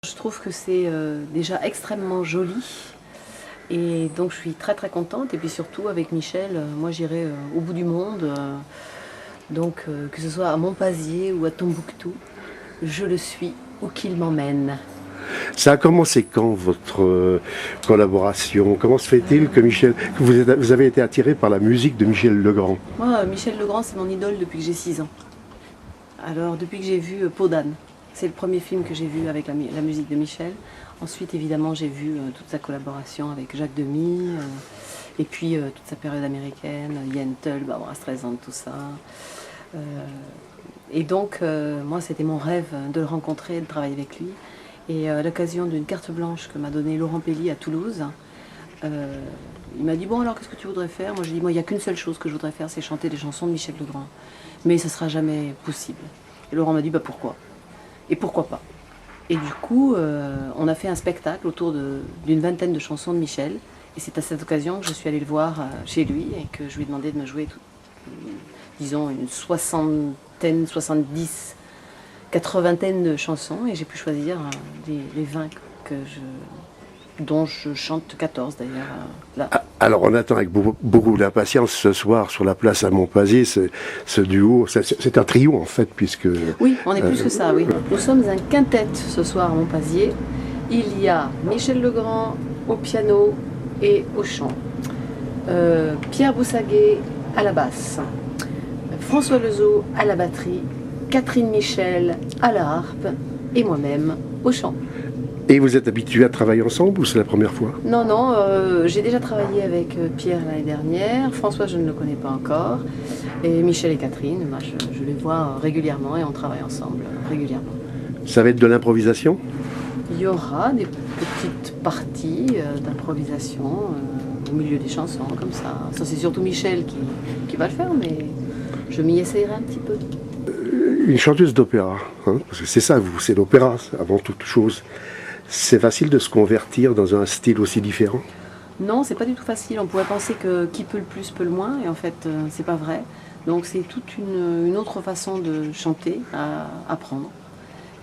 Je trouve que c'est déjà extrêmement joli et donc je suis très très contente. Et puis surtout avec Michel, moi j'irai au bout du monde, que ce soit à Monpazier ou à Tombouctou, je le suis où qu'il m'emmène. Ça a commencé quand votre collaboration? Comment se fait-il que vous avez été attiré par la musique de Michel Legrand? Moi, Michel Legrand, c'est mon idole depuis que j'ai 6 ans. Alors depuis que j'ai vu Peau d'âne, c'est le premier film que j'ai vu avec la musique de Michel. Ensuite, évidemment, j'ai vu toute sa collaboration avec Jacques Demy, et puis toute sa période américaine, Yentl, Barbra Streisand, tout ça. Et donc, moi, c'était mon rêve de le rencontrer, de travailler avec lui. Et à l'occasion d'une carte blanche que m'a donnée Laurent Pelli à Toulouse, il m'a dit « Bon, alors, qu'est-ce que tu voudrais faire ?» Moi, j'ai dit « Moi, il n'y a qu'une seule chose que je voudrais faire, c'est chanter des chansons de Michel Legrand. Mais ça ne sera jamais possible. » Et Laurent m'a dit « Bah, pourquoi ? Et pourquoi pas ?» Et du coup, on a fait un spectacle autour d'une vingtaine de chansons de Michel. Et c'est à cette occasion que je suis allée le voir chez lui et que je lui ai demandé de me jouer, disons, une soixantaine, 70, 80 de chansons. Et j'ai pu choisir les 20 dont je chante 14 d'ailleurs. Là. Alors on attend avec beaucoup d'impatience ce soir sur la place à Monpazier ce duo. C'est un trio en fait puisque... Oui, on est plus que ça, oui. Nous sommes un quintet ce soir à Monpazier. Il y a Michel Legrand au piano et au chant, Pierre Boussaguet à la basse, François Lezeau à la batterie, Catherine Michel à la harpe et moi-même au chant. Et vous êtes habitués à travailler ensemble ou c'est la première fois? Non, j'ai déjà travaillé avec Pierre l'année dernière, François je ne le connais pas encore, et Michel et Catherine, moi, je les vois régulièrement et on travaille ensemble régulièrement. Ça va être de l'improvisation? Il y aura des petites parties d'improvisation au milieu des chansons, comme ça. Ça c'est surtout Michel qui va le faire, mais je m'y essayerai un petit peu. Une chanteuse d'opéra, hein, parce que c'est ça vous, c'est l'opéra avant toute chose. C'est facile de se convertir dans un style aussi différent? Non, c'est pas du tout facile. On pourrait penser que qui peut le plus peut le moins, et en fait, c'est pas vrai. Donc c'est toute une autre façon de chanter à apprendre.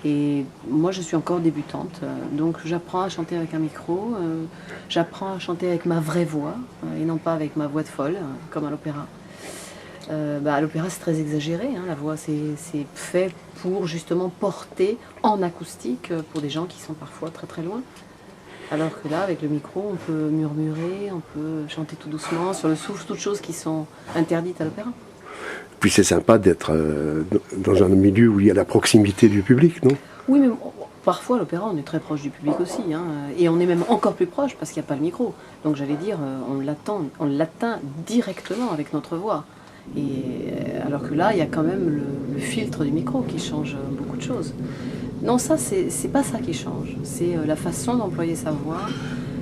Et moi, je suis encore débutante, donc j'apprends à chanter avec un micro, j'apprends à chanter avec ma vraie voix, et non pas avec ma voix de folle, comme à l'opéra. À l'opéra, c'est très exagéré, hein, la voix, c'est fait pour justement porter en acoustique pour des gens qui sont parfois très très loin. Alors que là, avec le micro, on peut murmurer, on peut chanter tout doucement, sur le souffle, toutes choses qui sont interdites à l'opéra. Puis c'est sympa d'être dans un milieu où il y a la proximité du public, non? Oui, mais parfois à l'opéra, on est très proche du public aussi, hein, et on est même encore plus proche parce qu'il n'y a pas le micro. Donc j'allais dire, on l'atteint directement avec notre voix. Et alors que là, il y a quand même le filtre du micro qui change beaucoup de choses. Non, ça, c'est pas ça qui change. C'est la façon d'employer sa voix.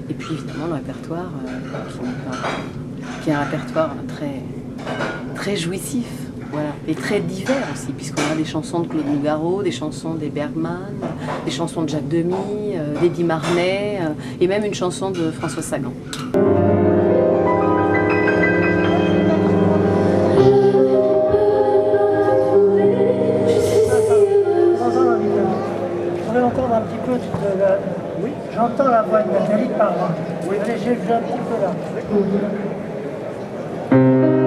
Et puis évidemment, le répertoire, qui est un répertoire très, très jouissif. Voilà. Et très divers aussi, puisqu'on a des chansons de Claude Nougaro, des chansons des Bergman, des chansons de Jacques Demy, d'Eddie Marnay, et même une chanson de François Sagan. Entendre un petit peu de la... Oui, j'entends la voix de Nathalie par là. Oui. Allez, j'ai un petit peu là.